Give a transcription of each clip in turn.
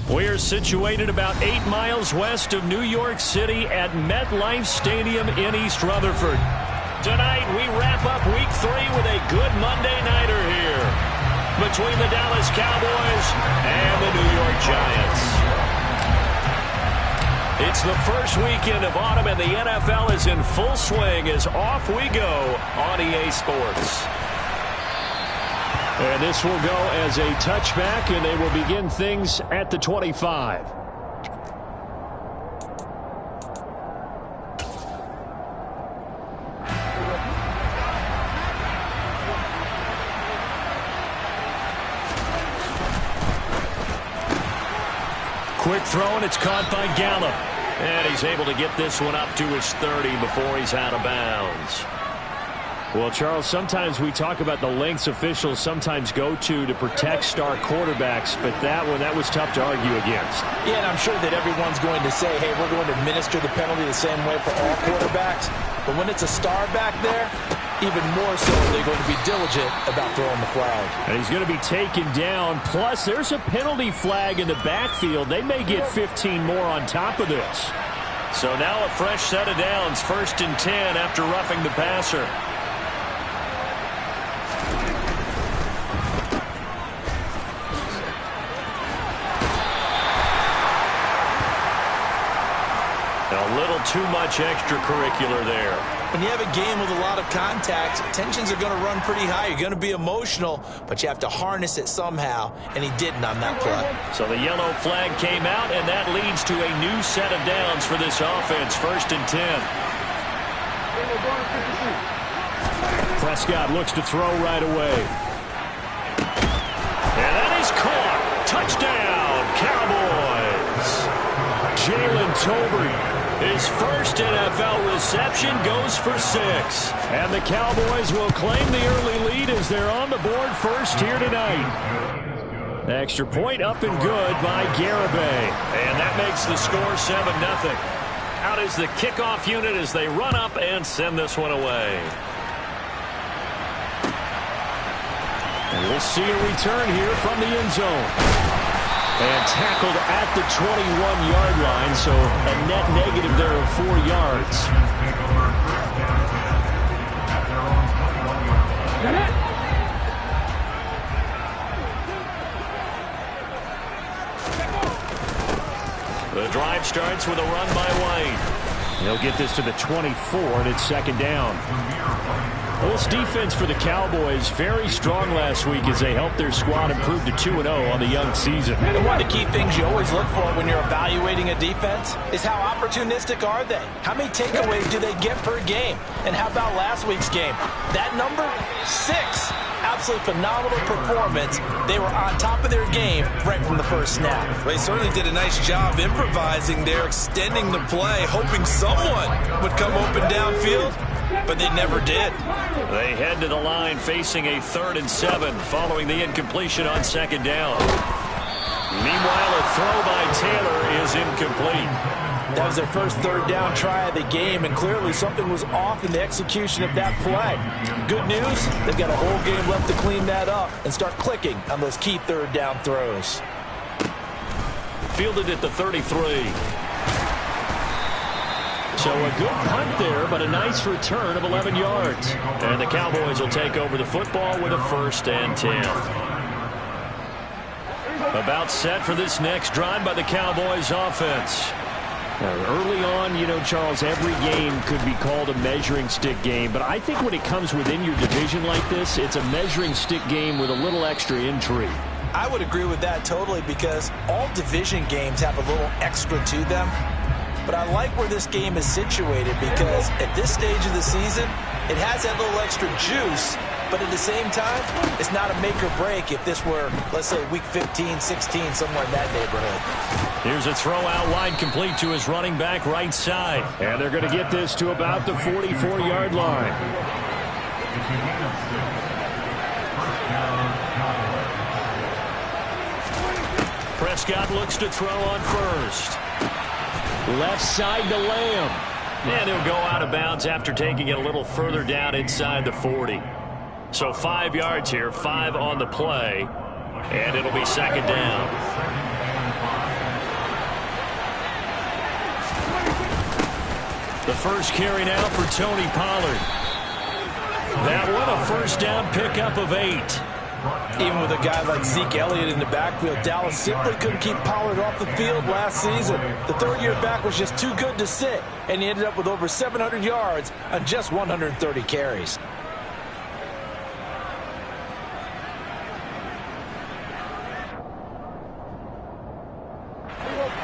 We're situated about 8 miles west of New York City at MetLife Stadium in East Rutherford. Tonight, we wrap up Week 3 with a good Monday nighter here between the Dallas Cowboys and the New York Giants. It's the first weekend of autumn, and the NFL is in full swing as off we go on EA Sports. And this will go as a touchback, and they will begin things at the 25. Quick throw, and it's caught by Gallup. And he's able to get this one up to his 30 before he's out of bounds. Well, Charles, sometimes we talk about the lengths officials sometimes go to protect star quarterbacks, but that was tough to argue against. Yeah, and I'm sure that everyone's going to say, hey, we're going to administer the penalty the same way for all quarterbacks. But when it's a star back there, even more so they're going to be diligent about throwing the flag. And he's going to be taken down. Plus, there's a penalty flag in the backfield. They may get 15 more on top of this. So now a fresh set of downs, 1st and 10 after roughing the passer. A little too much extracurricular there. When you have a game with a lot of contact, tensions are going to run pretty high. You're going to be emotional, but you have to harness it somehow, and he didn't on that play. So the yellow flag came out, and that leads to a new set of downs for this offense, 1st and 10. Prescott looks to throw right away. And that is caught. Touchdown, Cowboys. Jalen Tolbert. His first NFL reception goes for 6. And the Cowboys will claim the early lead as they're on the board first here tonight. Extra point up and good by Garibay. And that makes the score 7-0. Out is the kickoff unit as they run up and send this one away. And we'll see a return here from the end zone. And tackled at the 21-yard line, so a net negative there of 4 yards. The drive starts with a run by White. He'll get this to the 24, and it's 2nd down. Well, this defense for the Cowboys very strong last week as they helped their squad improve to 2-0 on the young season. And one of the key things you always look for when you're evaluating a defense is how opportunistic are they? How many takeaways do they get per game? And how about last week's game? That number, 6. Absolutely phenomenal performance. They were on top of their game right from the first snap. They certainly did a nice job improvising there, extending the play, hoping someone would come open downfield, but they never did. They head to the line facing a 3rd and 7 following the incompletion on 2nd down. Meanwhile, a throw by Taylor is incomplete. That was their first 3rd down try of the game, and clearly something was off in the execution of that play. Good news, they've got a whole game left to clean that up and start clicking on those key 3rd down throws. Fielded at the 33. So a good punt there, but a nice return of 11 yards. And the Cowboys will take over the football with a 1st and 10. About set for this next drive by the Cowboys offense. Now, early on, you know, Charles, every game could be called a measuring stick game. But I think when it comes within your division like this, it's a measuring stick game with a little extra intrigue. I would agree with that totally because all division games have a little extra to them. But I like where this game is situated because at this stage of the season, it has that little extra juice. But at the same time, it's not a make or break if this were, let's say, week 15, 16, somewhere in that neighborhood. Here's a throw out wide complete to his running back right side. And they're going to get this to about the 44-yard line. Prescott looks to throw on 1st. Left side to Lamb. And he'll go out of bounds after taking it a little further down inside the 40. So 5 yards here, 5 on the play, and it'll be 2nd down. The first carry now for Tony Pollard. That one a first down pickup of 8. Even with a guy like Zeke Elliott in the backfield, Dallas simply couldn't keep Pollard off the field last season. The third-year back was just too good to sit, and he ended up with over 700 yards on just 130 carries.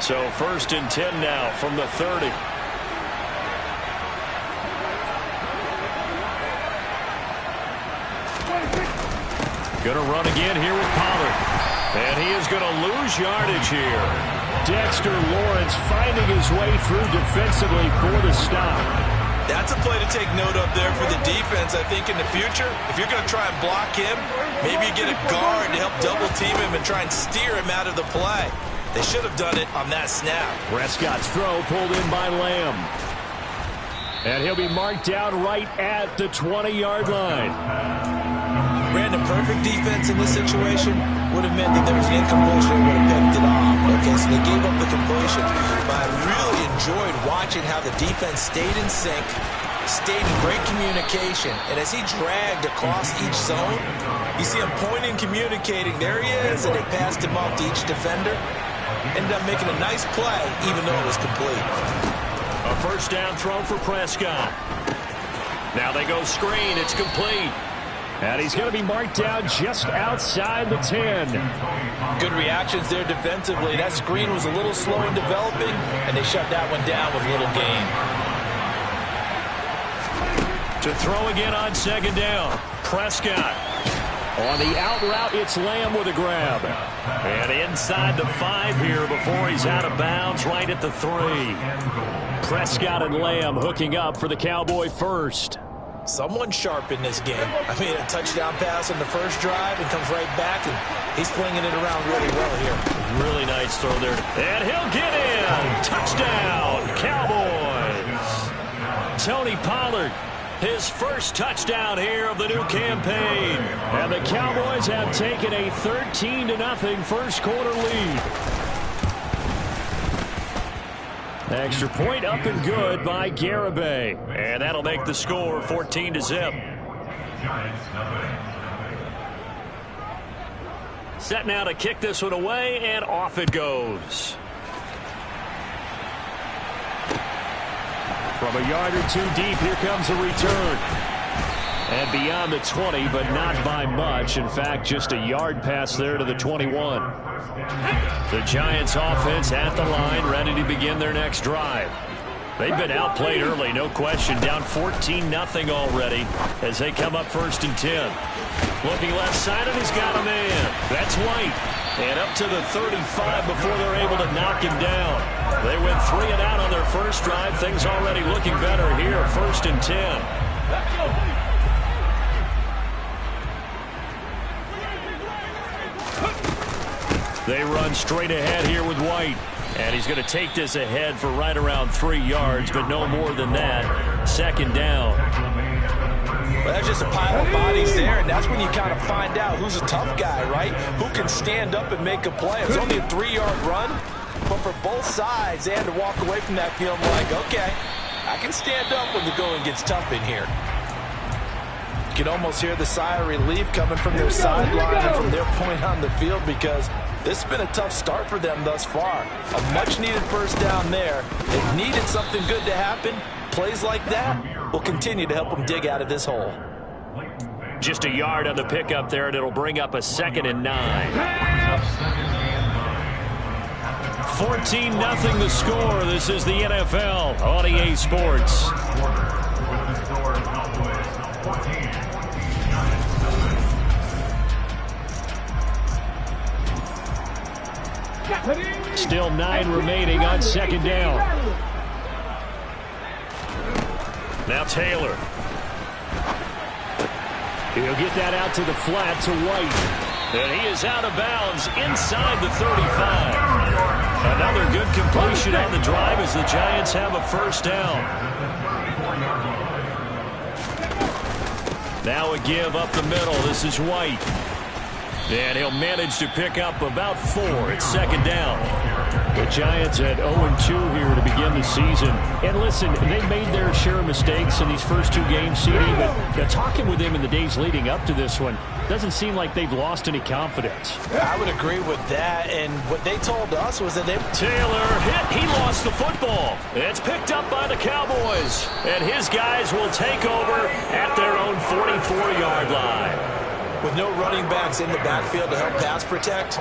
So 1st and 10 now from the 30. Going to run again here with Pollard. And he is going to lose yardage here. Dexter Lawrence finding his way through defensively for the stop. That's a play to take note of there for the defense. I think in the future, if you're going to try and block him, maybe you get a guard to help double team him and try and steer him out of the play. They should have done it on that snap. Prescott's throw pulled in by Lamb. And he'll be marked down right at the 20-yard line. Brandon, perfect defense in this situation would have meant that there was an incompletion and would have picked it off. Okay, so they gave up the completion. But I really enjoyed watching how the defense stayed in sync, stayed in great communication. And as he dragged across each zone, you see him pointing, communicating. There he is, and they passed him off to each defender. Ended up making a nice play, even though it was complete. A first down throw for Prescott. Now they go screen. It's complete. And he's going to be marked down just outside the 10. Good reactions there defensively. That screen was a little slow in developing, and they shut that one down with little gain. To throw again on 2nd down. Prescott. On the out route, it's Lamb with a grab. And inside the 5 here before he's out of bounds right at the 3. Prescott and Lamb hooking up for the Cowboy first. Someone sharp in this game. I mean, a touchdown pass on the first drive and comes right back, and he's flinging it around really well here. Really nice throw there. And he'll get in. Touchdown, Cowboys. Tony Pollard, his first touchdown here of the new campaign. And the Cowboys have taken a 13-0 first quarter lead. Extra point up and good by Garibay. And that'll make the score 14-0. Set now to kick this one away, and off it goes. From a yard or 2 deep, here comes a return. And beyond the 20, but not by much. In fact, just a yard pass there to the 21. The Giants offense at the line, ready to begin their next drive. They've been outplayed early, no question. Down 14-0 already as they come up 1st and 10. Looking left side, and he's got a man. That's White. And up to the 35 before they're able to knock him down. They went 3 and out on their first drive. Things already looking better here, 1st and 10. They run straight ahead here with White. And he's going to take this ahead for right around 3 yards, but no more than that. 2nd down. Well, that's just a pile of bodies there, and that's when you kind of find out who's a tough guy, right? Who can stand up and make a play. It was only a 3-yard run, but for both sides, they had to walk away from that feeling like, okay, I can stand up when the going gets tough in here. You can almost hear the sigh of relief coming from their sideline and from their point on the field, because this has been a tough start for them thus far. A much-needed first down there. They've needed something good to happen. Plays like that will continue to help them dig out of this hole. Just a yard on the pickup there, and it'll bring up a 2nd and 9. 14-0 the score. This is the NFL on EA Sports. Still 9 remaining on 2nd down. Now Taylor. He'll get that out to the flat to White. And he is out of bounds inside the 35. Another good completion on the drive as the Giants have a first down. Now a give up the middle. This is White. And he'll manage to pick up about 4 at second down. The Giants at 0-2 here to begin the season. And listen, they made their share of mistakes in these first 2 games, CD, but talking with them in the days leading up to this one, doesn't seem like they've lost any confidence. I would agree with that, and what they told us was that Taylor hit. He lost the football. It's picked up by the Cowboys, and his guys will take over at their own 44-yard line. With no running backs in the backfield to help pass protect,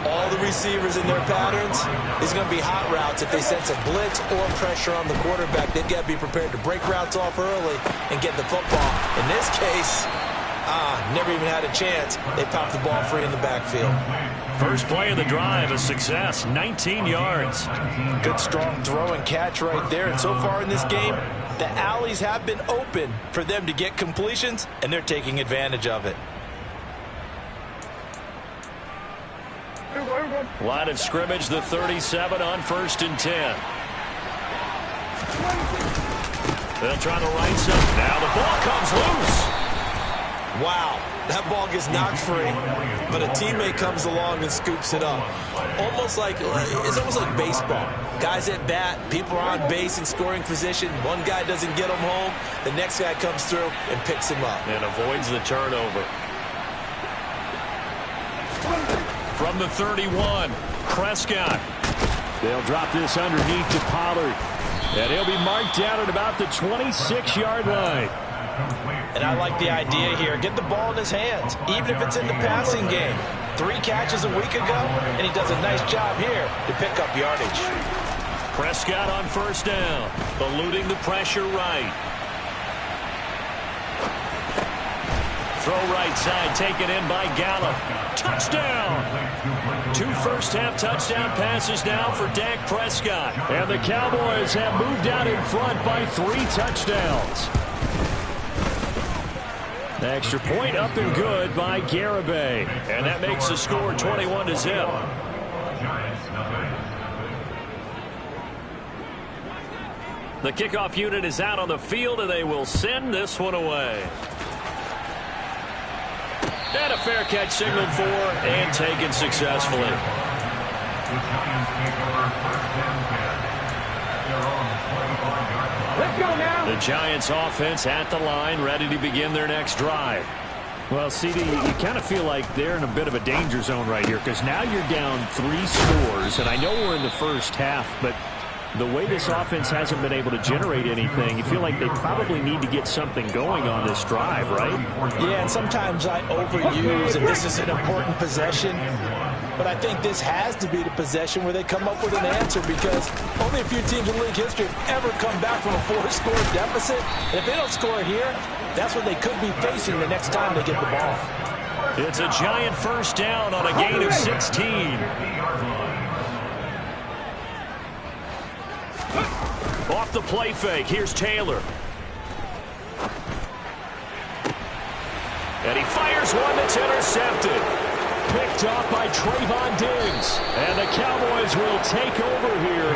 all the receivers in their patterns, it's going to be hot routes if they sense a blitz or pressure on the quarterback. They've got to be prepared to break routes off early and get the football. In this case, never even had a chance. They popped the ball free in the backfield. First play of the drive, a success, 19 yards. Good strong throw and catch right there. And so far in this game, the alleys have been open for them to get completions, and they're taking advantage of it. Line of scrimmage, the 37 on 1st and 10. They'll try to right side. Now the ball comes loose. Wow, that ball gets knocked free, but a teammate comes along and scoops it up. It's almost like baseball. Guys at bat, people are on base in scoring position. One guy doesn't get him home. The next guy comes through and picks him up. And avoids the turnover. From the 31, Prescott. They'll drop this underneath to Pollard. And he'll be marked down at about the 26-yard line. And I like the idea here. Get the ball in his hands, even if it's in the passing game. 3 catches a week ago, and he does a nice job here to pick up yardage. Prescott on 1st down, eluding the pressure right. Throw right side, taken in by Gallup. Touchdown! 2 first-half touchdown passes now for Dak Prescott. And the Cowboys have moved out in front by 3 touchdowns. The extra point up and good by Garibay. And that makes the score 21-0. The kickoff unit is out on the field, and they will send this one away. And a fair catch signaled for and taken successfully. Let's go now. The Giants offense at the line, ready to begin their next drive. Well, CD, you kind of feel like they're in a bit of a danger zone right here because now you're down 3 scores, and I know we're in the first half, but the way this offense hasn't been able to generate anything, you feel like they probably need to get something going on this drive, right? Yeah, and sometimes I overuse, and this is an important possession, but I think this has to be the possession where they come up with an answer because only a few teams in league history have ever come back from a 4-score deficit. And if they don't score here, that's what they could be facing the next time they get the ball. It's a Giant first down on a gain of 16. Off the play fake, here's Taylor. And he fires one that's intercepted. Picked off by Trayvon Diggs. And the Cowboys will take over here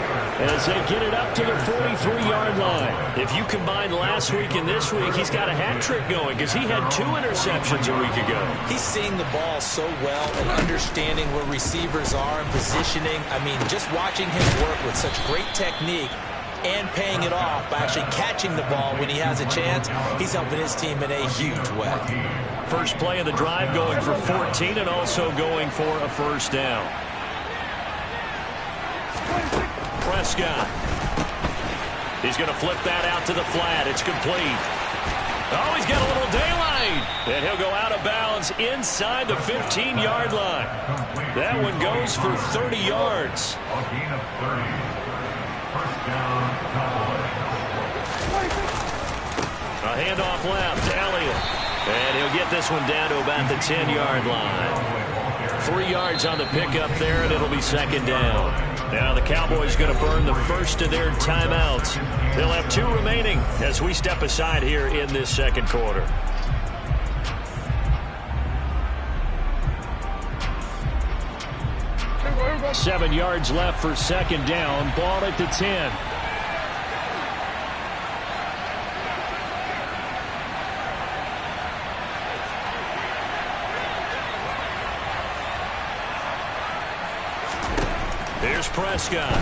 as they get it up to the 43-yard line. If you combine last week and this week, he's got a hat trick going because he had 2 interceptions a week ago. He's seeing the ball so well and understanding where receivers are and positioning. I mean, just watching him work with such great technique and paying it off by actually catching the ball when he has a chance, he's helping his team in a huge way. First play of the drive going for 14 and also going for a first down. Prescott. He's going to flip that out to the flat. It's complete. Oh, he's got a little daylight. And he'll go out of bounds inside the 15-yard line. That one goes for 30 yards. A handoff left, Elliott. And he'll get this one down to about the 10-yard line. 3 yards on the pickup there, and it'll be second down. Now the Cowboys going to burn the first of their timeouts. They'll have 2 remaining as we step aside here in this second quarter. Seven yards left for second down. Ball at the 10. Here's Prescott.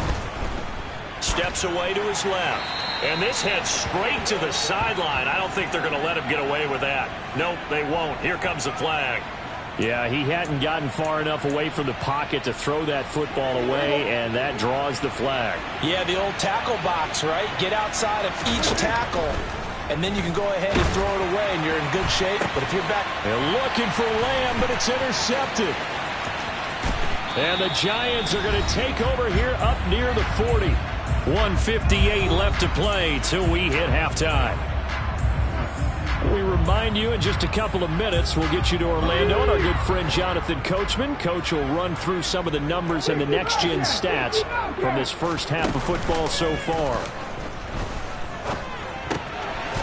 Steps away to his left. And this heads straight to the sideline. I don't think they're going to let him get away with that. Nope, they won't. Here comes the flag. Yeah, he hadn't gotten far enough away from the pocket to throw that football away, and that draws the flag. Yeah, the old tackle box, right? Get outside of each tackle, and then you can go ahead and throw it away, and you're in good shape. But if you're back... They're looking for Lamb, but it's intercepted. And the Giants are going to take over here up near the 40. 1:58 left to play till we hit halftime. We remind you in just a couple of minutes we'll get you to Orlando and our good friend Jonathan Coachman. Coach will run through some of the numbers and the next-gen stats from this first half of football so far.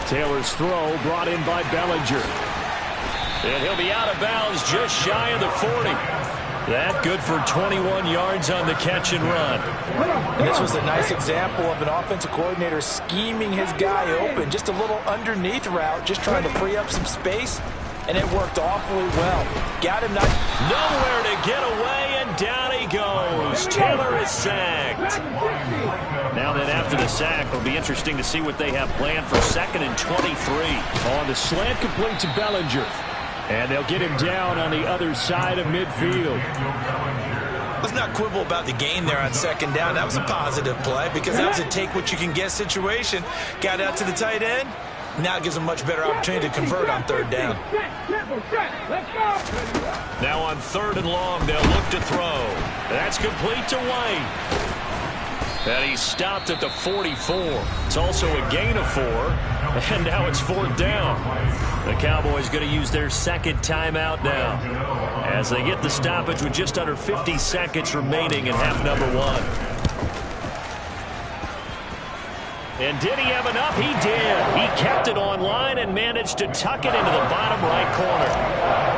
Taylor's throw brought in by Bellinger. And he'll be out of bounds just shy of the 40. That good for 21 yards on the catch and run. And this was a nice example of an offensive coordinator scheming his guy open. Just a little underneath route, just trying to free up some space, and it worked awfully well. Got him nowhere to get away, and down he goes. Taylor is sacked. Now then, after the sack, it'll be interesting to see what they have planned for 2nd and 23. On the slant, complete to Bellinger. And they'll get him down on the other side of midfield. Let's not quibble about the gain there on 2nd down. That was a positive play because that was a take-what-you-can-get situation. Got out to the tight end. Now it gives them a much better opportunity to convert on 3rd down. Now on 3rd and long, they'll look to throw. That's complete to White. And he's stopped at the 44. It's also a gain of 4. And now it's 4th down. The Cowboys going to use their 2nd timeout now as they get the stoppage with just under 50 seconds remaining in half number 1. And did he have enough? He did. He kept it online and managed to tuck it into the bottom right corner.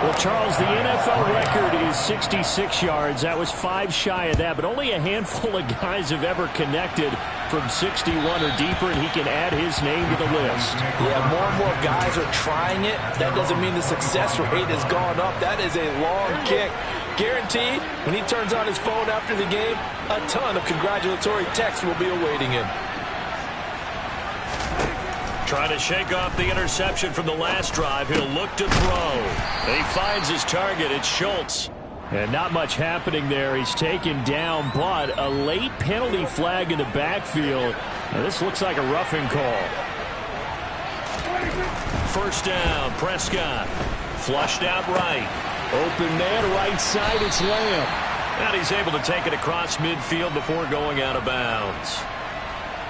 Well, Charles, the NFL record is 66 yards. That was 5 shy of that, but only a handful of guys have ever connected from 61 or deeper, and he can add his name to the list. Yeah, more and more guys are trying it. That doesn't mean the success rate has gone up. That is a long kick. Guaranteed, when he turns on his phone after the game, a ton of congratulatory texts will be awaiting him. Trying to shake off the interception from the last drive. He'll look to throw. He finds his target. It's Schultz. And not much happening there. He's taken down, but a late penalty flag in the backfield. Now this looks like a roughing call. 1st down, Prescott. Flushed out right. Open man, right side, it's Lamb. And he's able to take it across midfield before going out of bounds.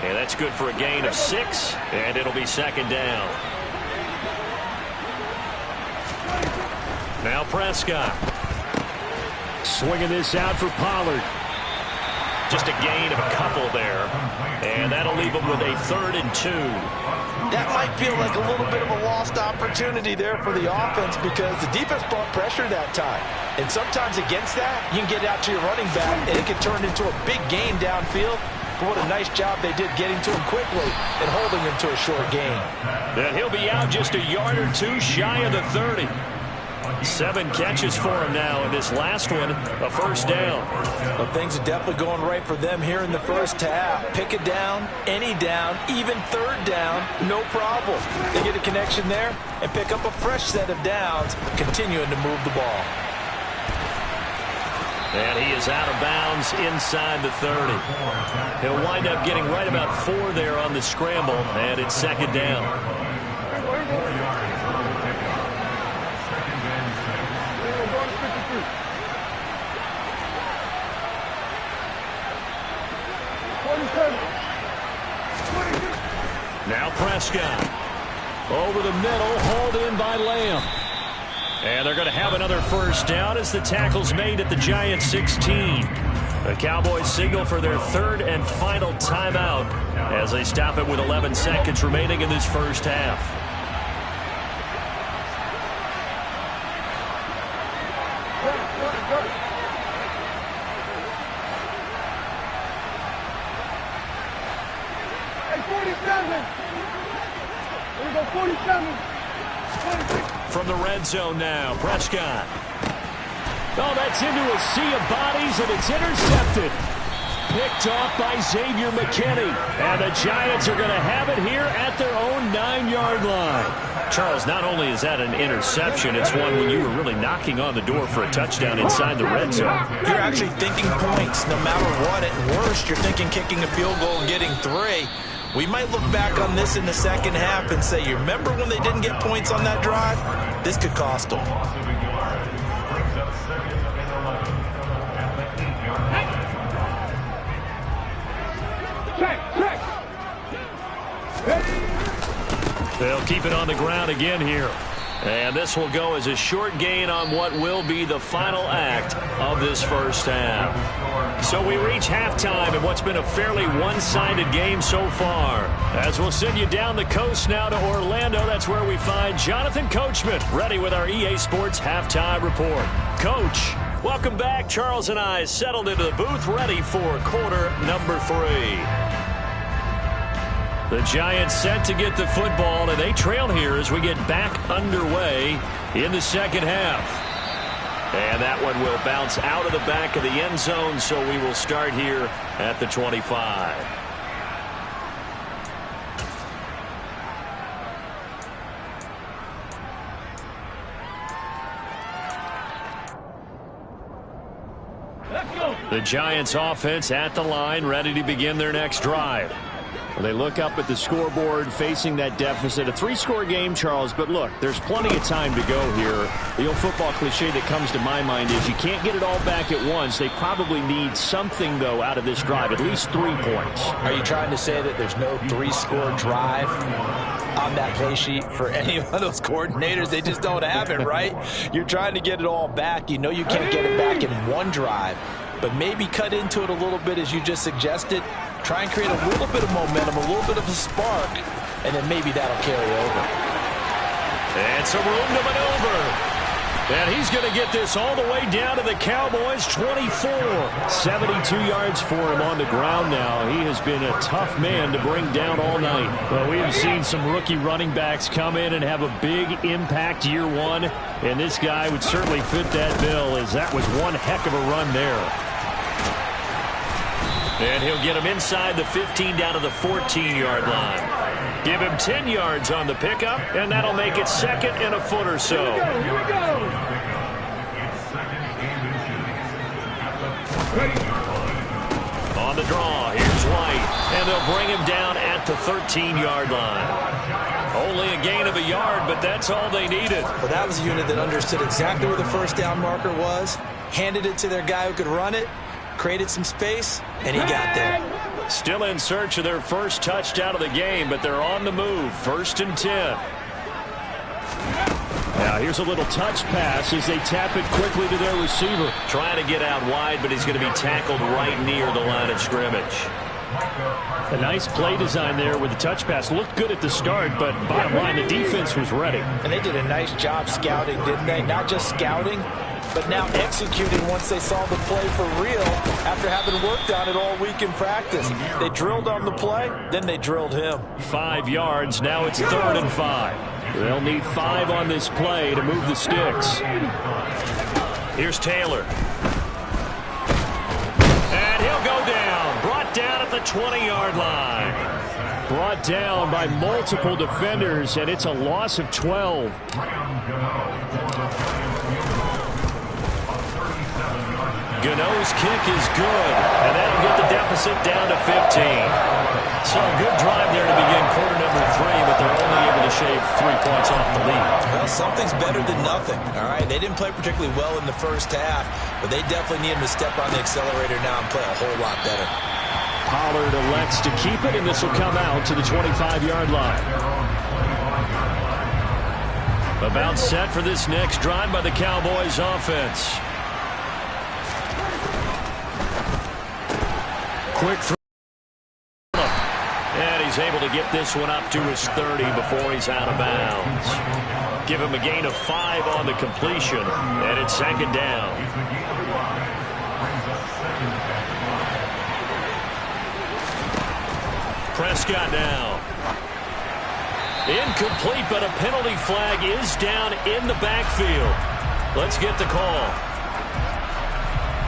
And that's good for a gain of 6, and it'll be 2nd down. Now Prescott. Swinging this out for Pollard. Just a gain of a couple there. And that'll leave him with a 3rd and 2. That might feel like a little bit of a lost opportunity there for the offense because the defense brought pressure that time. And sometimes against that, you can get out to your running back, and it can turn into a big gain downfield. But what a nice job they did getting to him quickly and holding him to a short gain. And he'll be out just a yard or 2 shy of the 30. 7 catches for him now, and this last one, a 1st down. Well, things are definitely going right for them here in the first half. Pick a down, any down, even 3rd down, no problem. They get a connection there and pick up a fresh set of downs, continuing to move the ball. And he is out of bounds inside the 30. He'll wind up getting right about 4 there on the scramble, and it's 2nd down. Now Prescott. Over the middle, hauled in by Lamb. And they're going to have another 1st down as the tackle's made at the Giants 16. The Cowboys signal for their 3rd and final timeout as they stop it with 11 seconds remaining in this first half. From the red zone now, Prescott. Oh, that's into a sea of bodies, and it's intercepted. picked off by Xavier McKinney. And the Giants are going to have it here at their own 9-yard line. Charles, not only is that an interception, it's one when you were really knocking on the door for a touchdown inside the red zone. You're actually thinking points no matter what. At worst, you're thinking kicking a field goal and getting 3. We might look back on this in the second half and say, you remember when they didn't get points on that drive? This could cost them. They'll keep it on the ground again here. And this will go as a short gain on what will be the final act of this first half. So we reach halftime in what's been a fairly one-sided game so far. As we'll send you down the coast now to Orlando, that's where we find Jonathan Coachman, ready with our EA Sports Halftime Report. Coach, welcome back. Charles and I settled into the booth, ready for quarter number 3. The Giants set to get the football, and they trail here as we get back underway in the second half. And that one will bounce out of the back of the end zone, so we will start here at the 25. The Giants offense at the line, ready to begin their next drive. They look up at the scoreboard facing that deficit. A 3-score game, Charles, but look, there's plenty of time to go here. The old football cliche that comes to my mind is you can't get it all back at once. They probably need something, though, out of this drive, at least 3 points. Are you trying to say that there's no 3-score drive on that play sheet for any of those coordinators? They just don't have it, right? You're trying to get it all back. You know you can't get it back in one drive, but maybe cut into it a little bit as you just suggested. Try and create a little bit of momentum, a little bit of a spark, and then maybe that'll carry over. And some room to maneuver. And he's going to get this all the way down to the Cowboys' 24. 72 yards for him on the ground now. He has been a tough man to bring down all night. Well, we have seen some rookie running backs come in and have a big impact year one. And this guy would certainly fit that bill, as that was one heck of a run there. And he'll get him inside the 15 down to the 14-yard line. Give him 10 yards on the pickup, and that'll make it second and a foot or so. Here we go. On the draw, here's White, and they'll bring him down at the 13-yard line. Only a gain of a yard, but that's all they needed. Well, that was a unit that understood exactly where the first down marker was, handed it to their guy who could run it, created some space, and he got there. Still in search of their first touchdown of the game, but they're on the move. 1st and 10. Now here's a little touch pass as they tap it quickly to their receiver. Trying to get out wide, but he's going to be tackled right near the line of scrimmage. A nice play design there with the touch pass. Looked good at the start, but bottom line, the defense was ready. And they did a nice job scouting, didn't they? Not just scouting, but now executing once they saw the play for real after having worked on it all week in practice. They drilled on the play, then they drilled him. 5 yards, now it's 3rd and 5. They'll need 5 on this play to move the sticks. Here's Taylor. And he'll go down. Brought down at the 20-yard line. Brought down by multiple defenders, and it's a loss of 12. Gano's kick is good, and that'll get the deficit down to 15. So a good drive there to begin quarter number 3, but they're only able to shave 3 points off the lead. Well, something's better than nothing, all right? They didn't play particularly well in the first half, but they definitely need him to step on the accelerator now and play a whole lot better. Pollard elects to keep it, and this will come out to the 25-yard line. About set for this next drive by the Cowboys offense. Quick throw. And he's able to get this one up to his 30 before he's out of bounds. Give him a gain of 5 on the completion, and it's 2nd down. Prescott now. Incomplete, but a penalty flag is down in the backfield. Let's get the call.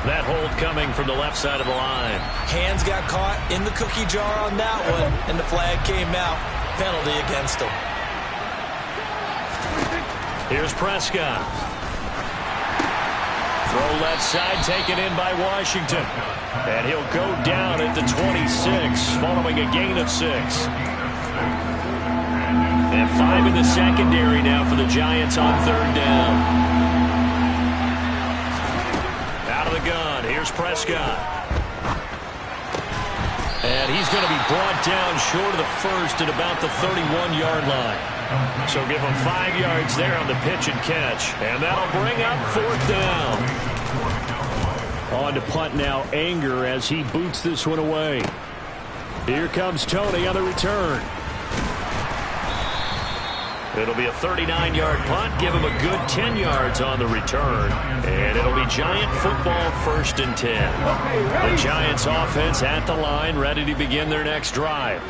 That hold coming from the left side of the line. Hands got caught in the cookie jar on that one, and the flag came out. Penalty against him. Here's Prescott. Throw left side, taken in by Washington. And he'll go down at the 26, following a gain of 6. And 5 in the secondary now for the Giants on 3rd down. Out of the gun, here's Prescott. And he's going to be brought down short of the first at about the 31-yard line. So give him 5 yards there on the pitch and catch. And that'll bring up 4th down. On to punt now, Anger as he boots this one away. Here comes Tony on the return. It'll be a 39-yard punt. Give him a good 10 yards on the return. And it'll be Giant football 1st and 10. The Giants offense at the line, ready to begin their next drive.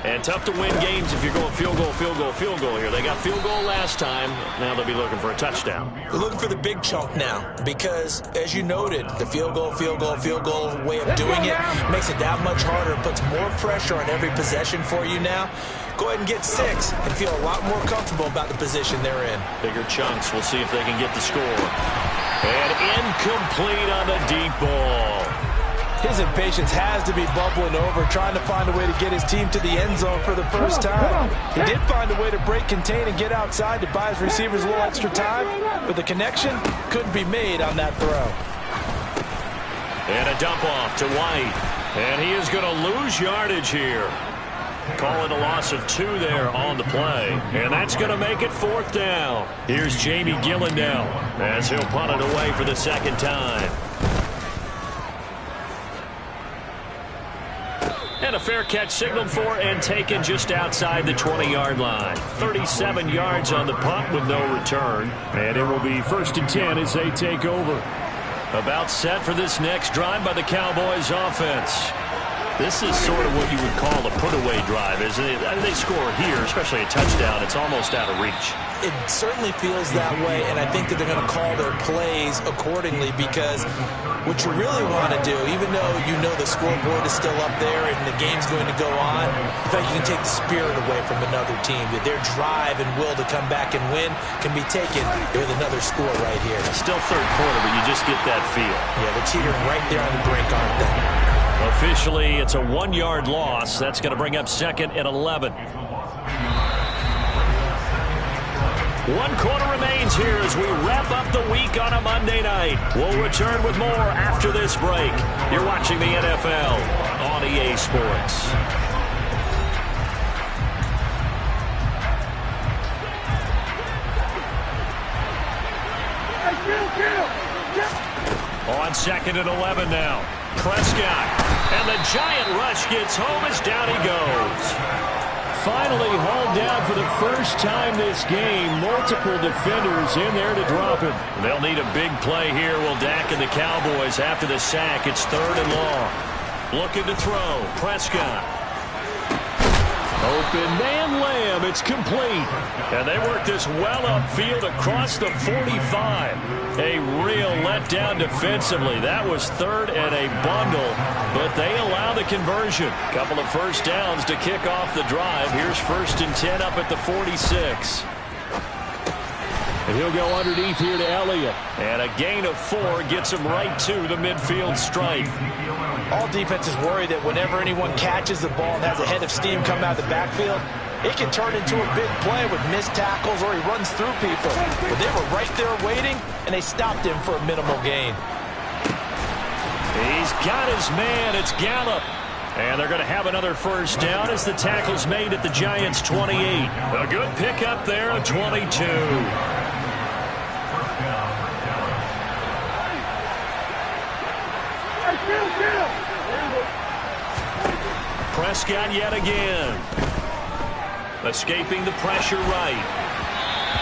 And tough to win games if you're going field goal, field goal, field goal here. They got field goal last time. Now they'll be looking for a touchdown. They're looking for the big chunk now because, as you noted, the field goal way of doing it makes it that much harder. It puts more pressure on every possession for you now. Go ahead and get 6 and feel a lot more comfortable about the position they're in. Bigger chunks. We'll see if they can get the score. And incomplete on the deep ball. His impatience has to be bubbling over, trying to find a way to get his team to the end zone for the first time. He did find a way to break contain and get outside to buy his receivers a little extra time, but the connection couldn't be made on that throw. And a dump off to White. And he is going to lose yardage here. Calling a loss of 2 there on the play. And that's going to make it 4th down. Here's Jamie Gillen now as he'll punt it away for the 2nd time. And a fair catch signaled for and taken just outside the 20-yard line. 37 yards on the punt with no return. And it will be 1st and 10 as they take over. About set for this next drive by the Cowboys offense. This is sort of what you would call a put-away drive, isn't it? They score here, especially a touchdown. It's almost out of reach. It certainly feels that way, and I think that they're going to call their plays accordingly because what you really want to do, even though you know the scoreboard is still up there and the game's going to go on, in fact, you can take the spirit away from another team. That their drive and will to come back and win can be taken with another score right here. Still 3rd quarter, but you just get that feel. Yeah, they're teetering right there on the brink, aren't they? Officially, it's a 1-yard loss. That's going to bring up 2nd and 11. 1 quarter remains here as we wrap up the week on a Monday night. We'll return with more after this break. You're watching the NFL on EA Sports. On 2nd and 11 now. Prescott. And the Giant rush gets home as down he goes. Finally hauled down for the first time this game. Multiple defenders in there to drop him. They'll need a big play here. Will Dak and the Cowboys after the sack. It's 3rd and long. Looking to throw. Prescott. Open man Lamb. It's complete. And they work this well upfield across the 45. A real letdown defensively. That was 3rd and a bundle, but they allow the conversion. Couple of first downs to kick off the drive. Here's 1st and 10 up at the 46. And he'll go underneath here to Elliott. And a gain of 4 gets him right to the midfield stripe. All defenses worry that whenever anyone catches the ball and has a head of steam come out of the backfield, it can turn into a big play with missed tackles or he runs through people. But they were right there waiting, and they stopped him for a minimal gain. He's got his man. It's Gallup. And they're going to have another first down as the tackle's made at the Giants' 28. A good pickup there at 22. Prescott yet again. Escaping the pressure right.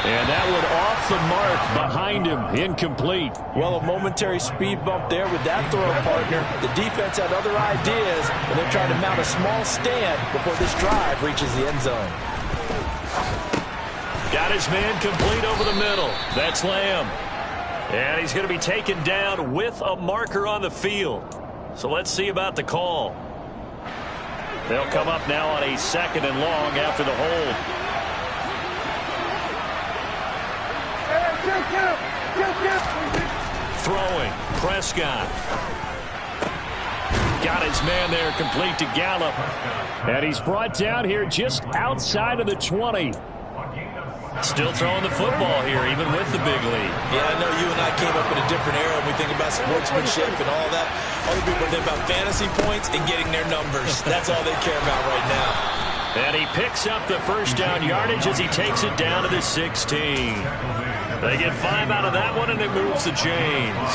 And that one off the mark behind him. Incomplete. Well, a momentary speed bump there with that throw partner. The defense had other ideas, and they're trying to mount a small stand before this drive reaches the end zone. Got his man complete over the middle. That's Lamb. And he's going to be taken down with a marker on the field. So let's see about the call. They'll come up now on a 2nd and long after the hold. Throwing, Prescott. Got his man there, complete to Gallup. And he's brought down here just outside of the 20. Still throwing the football here, even with the big lead. Yeah, I know you and I came up in a different era when we think about sportsmanship and all that. Other people think about fantasy points and getting their numbers. That's all they care about right now. And he picks up the first down yardage as he takes it down to the 16. They get 5 out of that one, and it moves the chains.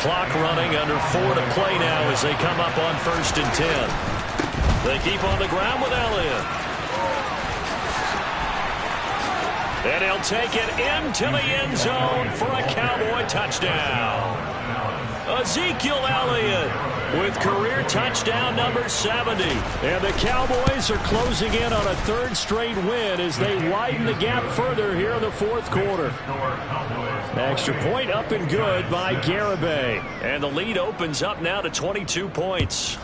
Clock running, under 4 to play now as they come up on 1st and 10. They keep on the ground with Elliott. And he'll take it into the end zone for a Cowboy touchdown. Ezekiel Elliott with career touchdown number 70. And the Cowboys are closing in on a 3rd straight win as they widen the gap further here in the 4th quarter. Extra point up and good by Garibay. And the lead opens up now to 22 points.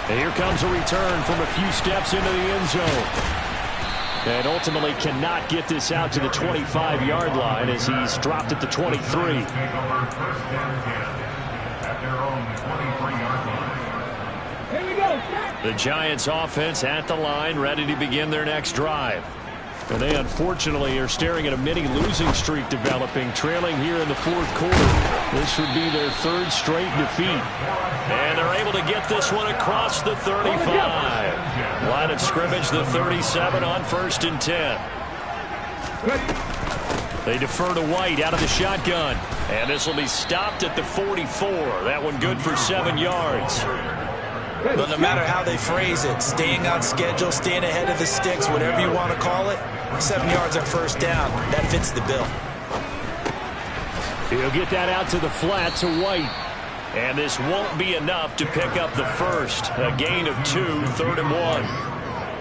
And here comes a return from a few steps into the end zone. And ultimately cannot get this out to the 25-yard line as he's dropped at the 23. The Giants offense at the line, ready to begin their next drive. And they unfortunately are staring at a mini losing streak developing, trailing here in the 4th quarter. This would be their 3rd straight defeat. And they're able to get this one across the 35. Line of scrimmage, the 37 on 1st and 10. They defer to White out of the shotgun. And this will be stopped at the 44. That one good for 7 yards. But no matter how they phrase it, staying on schedule, staying ahead of the sticks, whatever you want to call it, 7 yards on 1st down, that fits the bill. He'll get that out to the flat to White. And this won't be enough to pick up the first. A gain of 2, 3rd and 1.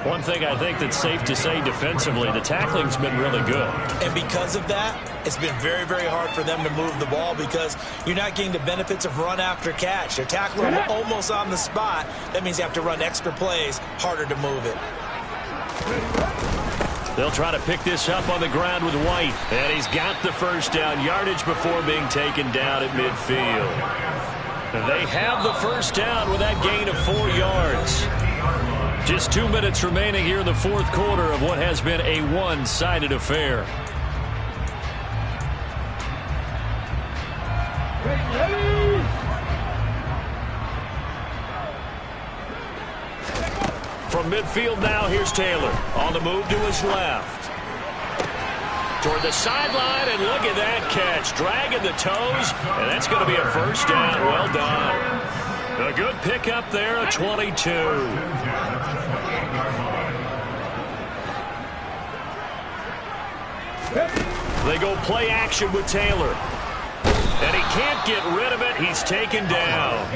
One thing I think that's safe to say defensively, the tackling's been really good. And because of that, it's been very, very hard for them to move the ball because you're not getting the benefits of run after catch. They're tackling almost on the spot. That means you have to run extra plays, harder to move it. They'll try to pick this up on the ground with White. And he's got the first down yardage before being taken down at midfield. They have the first down with that gain of 4 yards. Just 2 minutes remaining here in the 4th quarter of what has been a one-sided affair. From midfield now, here's Taylor. On the move to his left. Toward the sideline, and look at that catch. Dragging the toes, and that's going to be a first down. Well done. A good pickup there, a 22. They go play action with Taylor. And he can't get rid of it. He's taken down.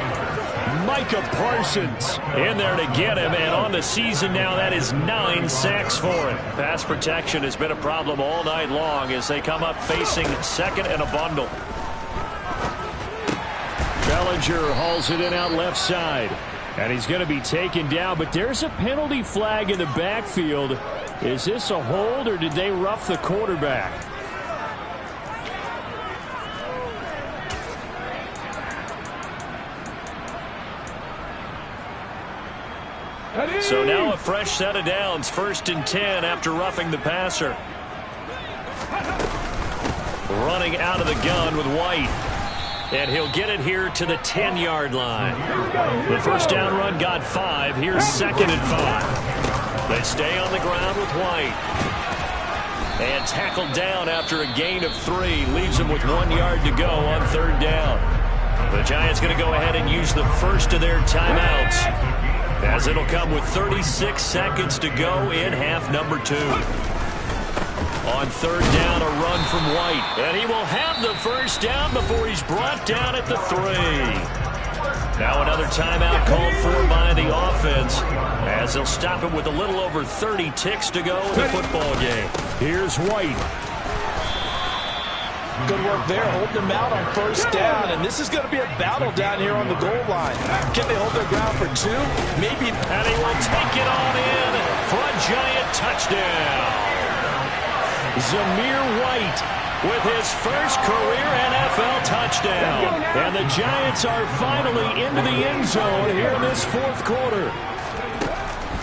Micah Parsons in there to get him. And on the season now, that is 9 sacks for him. Pass protection has been a problem all night long as they come up facing 2nd and a bundle. Bellinger hauls it in out left side. And he's going to be taken down. But there's a penalty flag in the backfield. Is this a hold or did they rough the quarterback? So now a fresh set of downs. 1st and 10 after roughing the passer. Running out of the gun with White. And he'll get it here to the 10-yard line. The first down run got 5. Here's 2nd and 5. They stay on the ground with White. And tackled down after a gain of 3. Leaves him with 1 yard to go on 3rd down. The Giants going to go ahead and use the first of their timeouts, as it'll come with 36 seconds to go in half number 2. On 3rd down, a run from White. And he will have the first down before he's brought down at the 3. Now another timeout called for by the offense as they'll stop it with a little over 30 ticks to go in the football game. Here's White. Good work there, holding them out on first down, and this is going to be a battle down here on the goal line. Can they hold their ground for two? Maybe. And he will take it on in for a giant touchdown. Zamir White with his first career NFL touchdown. And the Giants are finally into the end zone here in this fourth quarter.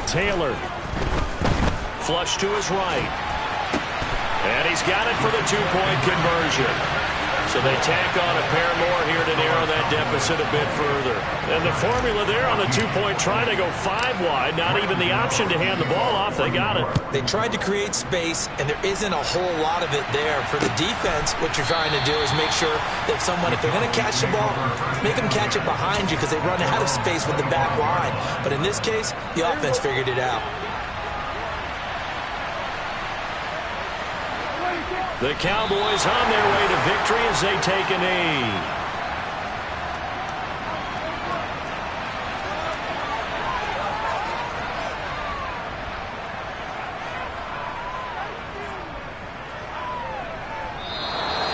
Taylor. Flush to his right. And he's got it for the two-point conversion. So they tack on a pair more here to narrow that deficit a bit further. And the formula there on the two-point try to go 5 wide. Not even the option to hand the ball off. They got it. They tried to create space, and there isn't a whole lot of it there. For the defense, what you're trying to do is make sure that if they're going to catch the ball, make them catch it behind you because they run out of space with the back line. But in this case, the offense figured it out. The Cowboys on their way to victory as they take a knee.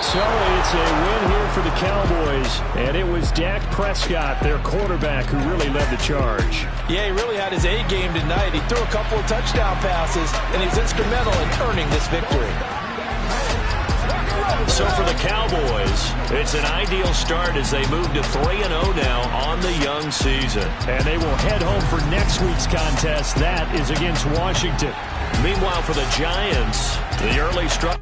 So it's a win here for the Cowboys, and it was Dak Prescott, their quarterback, who really led the charge. Yeah, he really had his A game tonight. He threw a couple of touchdown passes, and he's instrumental in earning this victory. So for the Cowboys, it's an ideal start as they move to 3-0 now on the young season. And they will head home for next week's contest. That is against Washington. Meanwhile, for the Giants, the early struggle.